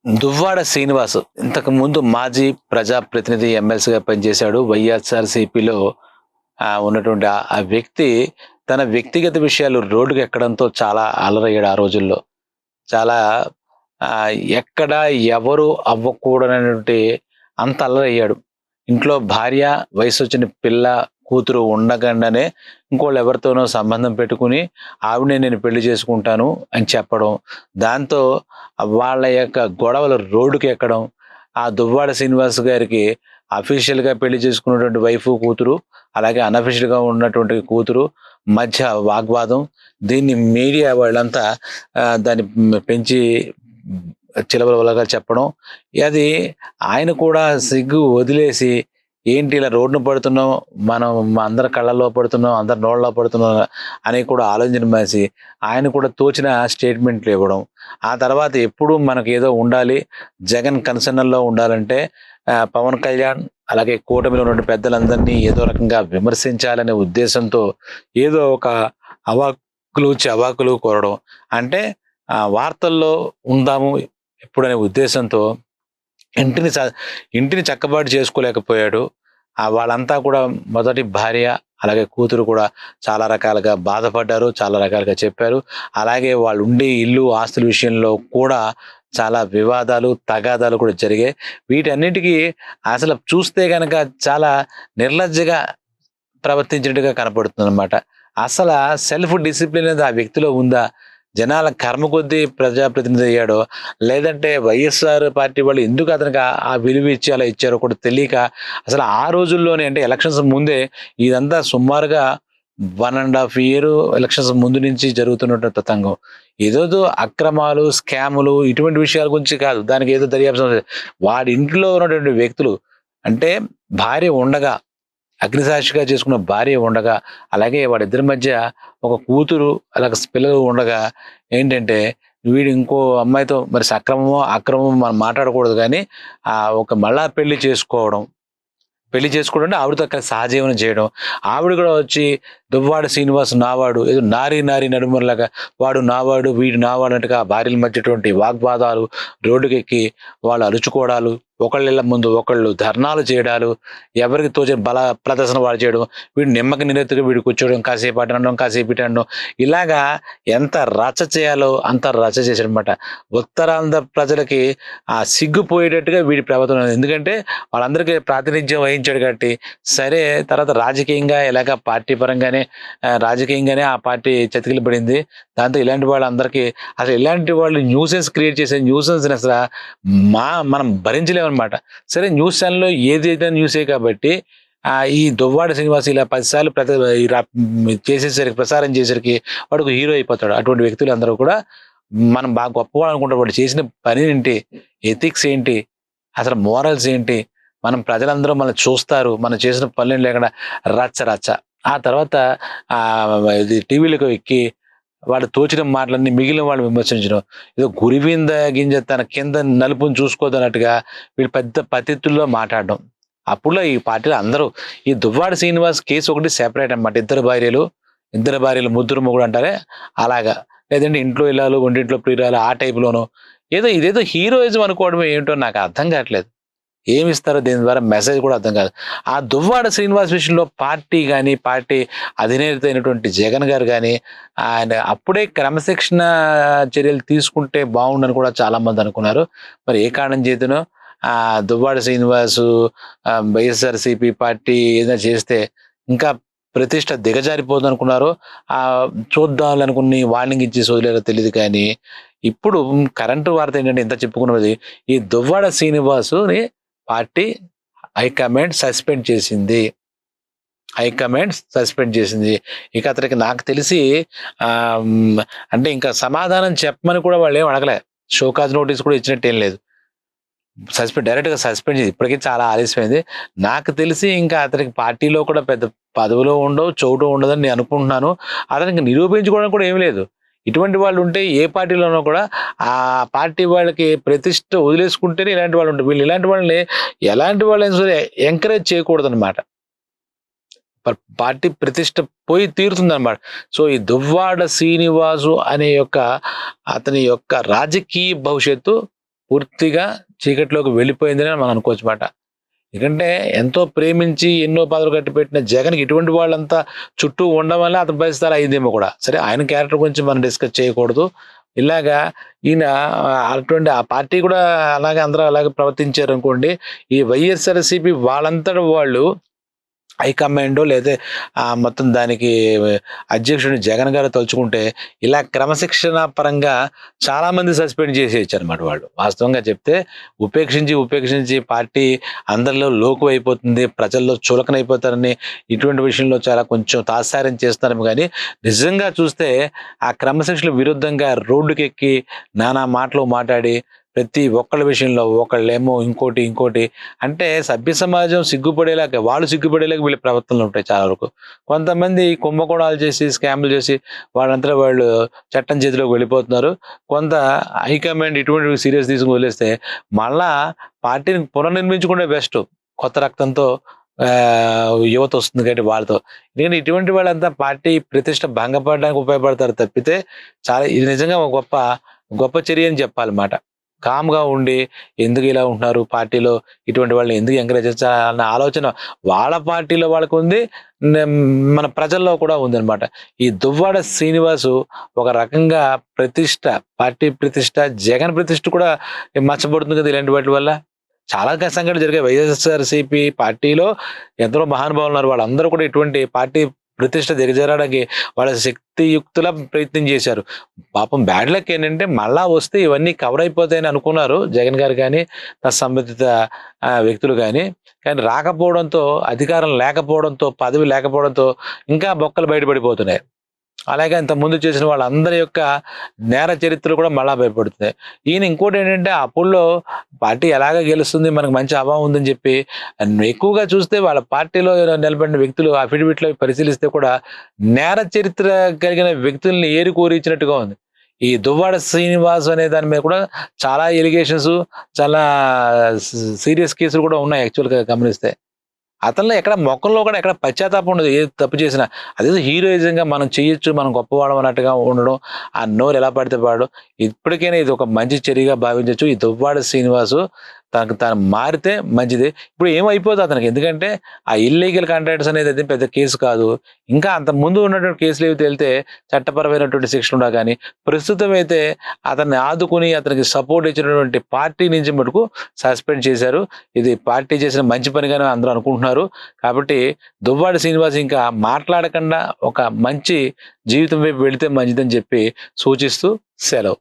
దువ్వాడ శ్రీనివాస్ ఇంతకు ముందు మాజీ ప్రజాప్రతినిధి ఎమ్మెల్సీగా పనిచేశాడు. వైఎస్ఆర్‌సీపీలో ఉన్నటువంటి ఆ వ్యక్తి తన వ్యక్తిగత విషయాలు రోడ్డుకి ఎక్కడంతో చాలా అలరయ్యాడు ఆ రోజుల్లో. చాలా ఎక్కడ ఎవరు అవ్వకూడనటువంటి అంత అల్లరయ్యాడు. ఇంట్లో భార్య, వయసొచ్చిన పిల్ల, కూతురు ఉండగానే ఇంకోళ్ళు ఎవరితోనో సంబంధం పెట్టుకుని ఆవిడనే నేను పెళ్లి చేసుకుంటాను అని చెప్పడం. దాంతో వాళ్ళ యొక్క గొడవలు రోడ్డుకి ఎక్కడం. ఆ దువ్వాడ శ్రీనివాస్ గారికి అఫీషియల్‌గా పెళ్లి చేసుకున్నటువంటి వైఫు, కూతురు, అలాగే అన్‌అఫీషియల్‌గా ఉన్నటువంటి కూతురు మధ్య వాగ్వాదం. దీన్ని మీడియా వాళ్ళంతా దాన్ని పెంచి చిలవలవలగా చెప్పడం. అది ఆయన కూడా సిగ్గు వదిలేసి, ఏంటి ఇలా రోడ్డున పడుతున్నాం, మనం అందరి కళ్ళల్లో పడుతున్నాం, అందరి నోళ్ళలో పడుతున్నాం అని కూడా ఆలోచన మానేసి, ఆయన కూడా తోచిన స్టేట్మెంట్లు ఇవ్వడం. ఆ తర్వాత ఎప్పుడూ మనకేదో ఉండాలి, జగన్ కన్సర్న్‌లో ఉండాలంటే పవన్ కళ్యాణ్ అలాగే కూటమిలో ఉన్న పెద్దలందరినీ ఏదో రకంగా విమర్శించాలనే ఉద్దేశంతో ఏదో ఒక అవాకులు, చవాకులు కోరడం. అంటే వార్తల్లో ఉందాము ఎప్పుడనే ఉద్దేశంతో ఇంటిని చ ఇంటిని చక్కబాటు చేసుకోలేకపోయాడు. వాళ్ళంతా కూడా మొదటి భార్య, అలాగే కూతురు కూడా చాలా రకాలుగా బాధపడ్డారు. చాలా రకాలుగా చెప్పారు. అలాగే వాళ్ళుండే ఇల్లు, ఆస్తుల విషయంలో కూడా చాలా వివాదాలు, తగాదాలు కూడా జరిగాయి. వీటన్నిటికి అసలు చూస్తే గనక చాలా నిర్లజ్జగా ప్రవర్తించినట్టుగా కనపడుతుందనమాట. అసల సెల్ఫ్ డిసిప్లిన్ అనేది ఆ వ్యక్తిలో ఉందా? జనాల కర్మ కొద్దీ ప్రజాప్రతినిధి అయ్యాడో, లేదంటే వైఎస్ఆర్ పార్టీ వాళ్ళు ఎందుకు అతనికి ఆ విలువ ఇచ్చి అలా ఇచ్చారో కూడా తెలియక, అసలు ఆ రోజుల్లోనే అంటే ఎలక్షన్స్ ముందే ఇదంతా సుమారుగా 1 ½ ఇయర్ ఎలక్షన్స్ ముందు నుంచి జరుగుతున్నటువంటి తతంగం. ఏదేదో అక్రమాలు, స్కాములు ఇటువంటి విషయాల గురించి కాదు. దానికి ఏదో దర్యాప్తు వాడి ఇంట్లో ఉన్నటువంటి వ్యక్తులు అంటే భార్య ఉండగా అగ్నిసాక్షిగా చేసుకున్న భార్య ఉండగా, అలాగే వాళ్ళిద్దరి మధ్య ఒక కూతురు, అలాగే పిల్లలు ఉండగా ఏంటంటే, వీడు ఇంకో అమ్మాయితో మరి సక్రమమో, అక్రమమో మనం మాట్లాడకూడదు గానీ, ఒక మళ్ళా పెళ్లి చేసుకోవడం అంటే ఆవిడతో కలిసి సహజీవనం చేయడం. ఆవిడ కూడా వచ్చి దువ్వాడ శ్రీనివాస్ నావాడు, ఏదో నారి నారి నడుమలాగా వాడు నావాడు, వీడు నావాడు అన్నట్టుగా ఆ భార్యల మధ్యటువంటి వాగ్వాదాలు, రోడ్డుకెక్కి వాళ్ళు అరుచుకోవడాలు, ఒకళ్ళిళ్ళ ముందు ఒకళ్ళు ధర్నాలు చేయడాలు, ఎవరికి తోచిన బల ప్రదర్శన వాళ్ళు చేయడం, వీడు నిమ్మకి నీరెత్తుగా వీడు కూర్చోవడం, కాసేపు అటు అనడం, కాసేపు ఇటు అనడం, ఇలాగా ఎంత రచ్చ చేయాలో అంత రచ్చ చేశాడనమాట. ఉత్తరాంధ్ర ప్రజలకి సిగ్గుపోయేటట్టుగా వీడి ప్రవర్తన. ఎందుకంటే వాళ్ళందరికీ ప్రాతినిధ్యం వహించాడు కాబట్టి, సరే తర్వాత రాజకీయంగా ఎలాగ పార్టీ పరంగానే రాజకీయంగానే ఆ పార్టీ చతికిల పడింది. దాంతో ఇలాంటి వాళ్ళందరికీ అసలు ఇలాంటి వాళ్ళు న్యూసెన్స్ క్రియేట్ చేసే న్యూసెన్స్‌ని అసల మనం భరించలేమనమాట. సరే న్యూస్ ఛానెల్‌లో ఏదైతే న్యూసే కాబట్టి ఈ దువ్వాడ శ్రీనివాస్ ఇలా 10 సార్లు చేసేసరికి ప్రసారం చేసేసరికి వాడొక హీరో అయిపోతాడు. అటువంటి వ్యక్తులందరూ కూడా మనం బాగా గొప్పవాళ్ళు అనుకుంటాం. వాడు చేసిన పని ఏంటి? ఎథిక్స్ ఏంటి? అసలు మోరల్స్ ఏంటి? ప్రజలందరూ మనల్ని చూస్తారు. మనం చేసిన పనులేం లేకుండా రచ్చ రచ్చ. ఆ తర్వాత ఇది టీవీలకు ఎక్కి వాడు తోచిన మాటలన్నీ మిగిలిన వాళ్ళు విమర్శించడం. ఏదో గురివింద గింజ తన కింద నలుపుని చూసుకోదన్నట్టుగా వీళ్ళు పెద్ద పతితుల్లో మాట్లాడడం. అప్పుడులో ఈ పార్టీలో అందరూ ఈ దువ్వాడ శ్రీనివాస్ కేసు ఒకటి సెపరేట్ అనమాట. ఇద్దరు భార్యలు ముద్దురు మొగుడు అంటారే అలాగా. లేదంటే ఇంట్లో ఇల్లాలు, ఒంటింట్లో ప్రియురాలు ఆ టైప్‌లోనో ఇదేదో హీరోయిజం అనుకోవడం ఏంటో నాకు అర్థం కావట్లేదు. ఏమిస్తారో దీని ద్వారా మెసేజ్ కూడా అర్థం కాదు. ఆ దువ్వాడ శ్రీనివాస్ విషయంలో పార్టీ గాని, పార్టీ అధినేత అయినటువంటి జగన్ గారు గాని, ఆయన అప్పుడే క్రమశిక్షణ చర్యలు తీసుకుంటే బావుండని కూడా చాలామంది అనుకున్నారు. మరి ఏ కారణం చేతనో దువ్వాడ శ్రీనివాసు వైఎస్ఆర్‌సీపీ పార్టీ ఏదైనా చేస్తే ఇంకా ప్రతిష్ట దిగజారిపోద్దనుకున్నారో, చూద్దాంలనుకుని వార్నింగ్ ఇచ్చేసి వదిలారో తెలీదు కానీ, ఇప్పుడు కరెంట్ వార్త ఏంటంటే ఇంత చెప్పుకున్నది ఈ దువ్వాడ శ్రీనివాసుని పార్టీ హైకమాండ్ సస్పెండ్ చేసింది. ఇక అతనికి నాకు తెలిసి అంటే ఇంకా సమాధానం చెప్పమని కూడా వాళ్ళేం అడగలే. షోకాజ్ నోటీస్ కూడా ఇచ్చినట్టేం లేదు. డైరెక్ట్‌గా సస్పెండ్ చేసి ఇప్పటికే చాలా ఆలస్యమైంది. నాకు తెలిసి ఇంకా అతనికి పార్టీలో కూడా పెద్ద పదవులు ఉండవు, చోటు ఉండదని నేను అనుకుంటున్నాను. అతనికి నిరూపించుకోవడానికి కూడా ఏమీ లేదు. ఇటువంటి వాళ్ళు ఉంటే ఏ పార్టీలోనో కూడా ఆ పార్టీ వాళ్ళకి ప్రతిష్ట వదిలేసుకుంటేనే ఇలాంటి వాళ్ళు ఉంటారు. వీళ్ళు ఇలాంటి వాళ్ళని ఎలాంటి వాళ్ళైనా సరే ఎంకరేజ్ చేయకూడదనమాట. పార్టీ ప్రతిష్ట పోయి తీరుతుందనమాట. సో ఈ దువ్వాడ శ్రీనివాసు అనే అతని యొక్క రాజకీయ భవిష్యత్తు పూర్తిగా చీకట్లోకి వెళ్ళిపోయిందని మనం అనుకోవచ్చు మాట. ఎందుకంటే ఎంతో ప్రేమించి ఎన్నో పదవులు కట్టిపెట్టిన జగన్‌కి ఇటువంటి వాళ్ళంతా చుట్టూ ఉండడం వల్ల అతని పరిస్థితి అలా అయిందేమో కూడా. సరే ఆయన క్యారెక్టర్ గురించి మనం డిస్కస్ చేయకూడదు. ఇలాగా ఈయన అటువంటి ఆ పార్టీ కూడా అలాగే అందరూ అలాగే ప్రవర్తించారనుకోండి, ఈ వైఎస్ఆర్‌సీపీ వాళ్ళంతట వాళ్ళు హైకమాండో లేతే మొత్తం దానికి అధ్యక్షుడిని జగన్ గారు తలుచుకుంటే ఇలా క్రమశిక్షణ పరంగా చాలామంది సస్పెండ్ చేసేయొచ్చనమాట వాళ్ళు. వాస్తవంగా చెప్తే ఉపేక్షించి పార్టీ అందరిలో లోకువ అయిపోతుంది, ప్రజల్లో చులకనైపోతారని ఇటువంటి విషయంలో చాలా కొంచెం తాత్సారం చేస్తారేమో కానీ, నిజంగా చూస్తే ఆ క్రమశిక్షణ విరుద్ధంగా రోడ్డుకెక్కి నానా మాటలు మాట్లాడి ప్రతి ఒక్కళ్ళ విషయంలో ఒకళ్ళేమో ఇంకోటి అంటే సభ్య సమాజం సిగ్గుపడేలాగా వాళ్ళు సిగ్గుపడేలాగా వీళ్ళ ప్రవర్తనలు ఉంటాయి చాలా వరకు. కొంతమంది కుంభకోణాలు చేసి స్కామ్లు చేసి వాళ్ళంతా వాళ్ళు చట్టం చేతిలోకి వెళ్ళిపోతున్నారు. కొంత హైకమాండ్ ఇటువంటివి సీరియస్ తీసుకుని వదిలేస్తే మళ్ళా పార్టీని పునర్నిర్మించుకుంటే బెస్ట్. కొత్త రక్తంతో యువత వస్తుంది కాబట్టి వాళ్ళతో. ఎందుకంటే ఇటువంటి వాళ్ళంతా పార్టీ ప్రతిష్ట భంగపడడానికి ఉపయోగపడతారు తప్పితే చాలా ఇది నిజంగా ఒక గొప్ప చర్య అని చెప్పాలన్నమాట. కామ్‌గా ఉండి ఎందుకు ఇలా ఉంటున్నారు పార్టీలో ఇటువంటి వాళ్ళని ఎందుకు ఎంకరేజ్ చేయాలన్న ఆలోచన వాళ్ళ పార్టీలో వాళ్ళకుంది. మన ప్రజల్లో కూడా ఉందన్నమాట. ఈ దువ్వాడ శ్రీనివాసు ఒక రకంగా పార్టీ ప్రతిష్ట, జగన్ ప్రతిష్ట కూడా మచ్చబడుతుంది కదా ఇలాంటి వాటి వల్ల. చాలా సంఘటనలు జరిగాయి. వైఎస్ఆర్‌సీపీ పార్టీలో ఎందరో మహానుభావులు ఉన్నారు. వాళ్ళందరూ కూడా ఇటువంటి పార్టీ ప్రతిష్ట దిగజారడానికి వాళ్ళ శక్తియుక్తులా ప్రయత్నం చేశారు. పాపం బ్యాడ్ లక్ ఏంటంటే మళ్ళా వస్తే ఇవన్నీ కవర్ అయిపోతాయని అనుకున్నారు జగన్ గారు కానీ, సంబంధిత వ్యక్తులు కానీ. కానీ రాకపోవడంతో, అధికారం లేకపోవడంతో, పదవి లేకపోవడంతో ఇంకా బొక్కలు బయటపడిపోతున్నాయి. అలాగే ఇంతకుముందు చేసిన వాళ్ళందరి యొక్క నేర చరిత్రలు కూడా మళ్ళా భయపడుతున్నాయి. ఈయన ఇంకోటి ఏంటంటే అప్పుల్లో పార్టీ ఎలాగ గెలుస్తుంది, మనకు మంచి హవా ఉందని చెప్పి ఎక్కువగా చూస్తే వాళ్ళ పార్టీలో నిలబడిన వ్యక్తులు అఫిడవిట్లో పరిశీలిస్తే కూడా నేర చరిత్ర కలిగిన వ్యక్తుల్ని ఏరి ఇచ్చినట్టుగా ఉంది. ఈ దువ్వాడ శ్రీనివాస్ అనే దాని మీద కూడా చాలా ఎలిగేషన్స్, చాలా సీరియస్ కేసులు కూడా ఉన్నాయి యాక్చువల్‌గా గమనిస్తే. అతనిలో ఎక్కడ మొఖంలో కూడా ఎక్కడ పశ్చాత్తాపం ఉండదు. ఏది తప్పు చేసినా. అదేదో హీరోయిజంగా మనం చేయొచ్చు, మనం గొప్పవాళ్ళం అన్నట్టుగా ఉండడం, ఆ నోరు ఎలా పడితే పాడడం. ఇప్పటికైనా ఇది ఒక మంచి చర్యగా భావించొచ్చు. ఈ దువ్వాడ శ్రీనివాసు తనకు తాను మారితే మంచిది. ఇప్పుడు ఏమైపోదు అతనికి. ఎందుకంటే ఆ ఇల్లీగల్ కాంట్రాక్ట్స్ అనేది అది పెద్ద కేసు కాదు. ఇంకా అంత ముందు ఉన్నటువంటి కేసులు ఏవి తేలితే చట్టపరమైనటువంటి శిక్షలు ఉండా కానీ, ప్రస్తుతం అయితే అతన్ని ఆదుకుని అతనికి సపోర్ట్ ఇచ్చినటువంటి పార్టీ నుంచి మటుకు సస్పెండ్ చేశారు. ఇది పార్టీ చేసిన మంచి పనిగానే అందరూ అనుకుంటున్నారు. కాబట్టి దువ్వాడ శ్రీనివాస్ ఇంకా మాట్లాడకుండా ఒక మంచి జీవితం వైపు వెళితే మంచిదని చెప్పి సూచిస్తూ సెలవు.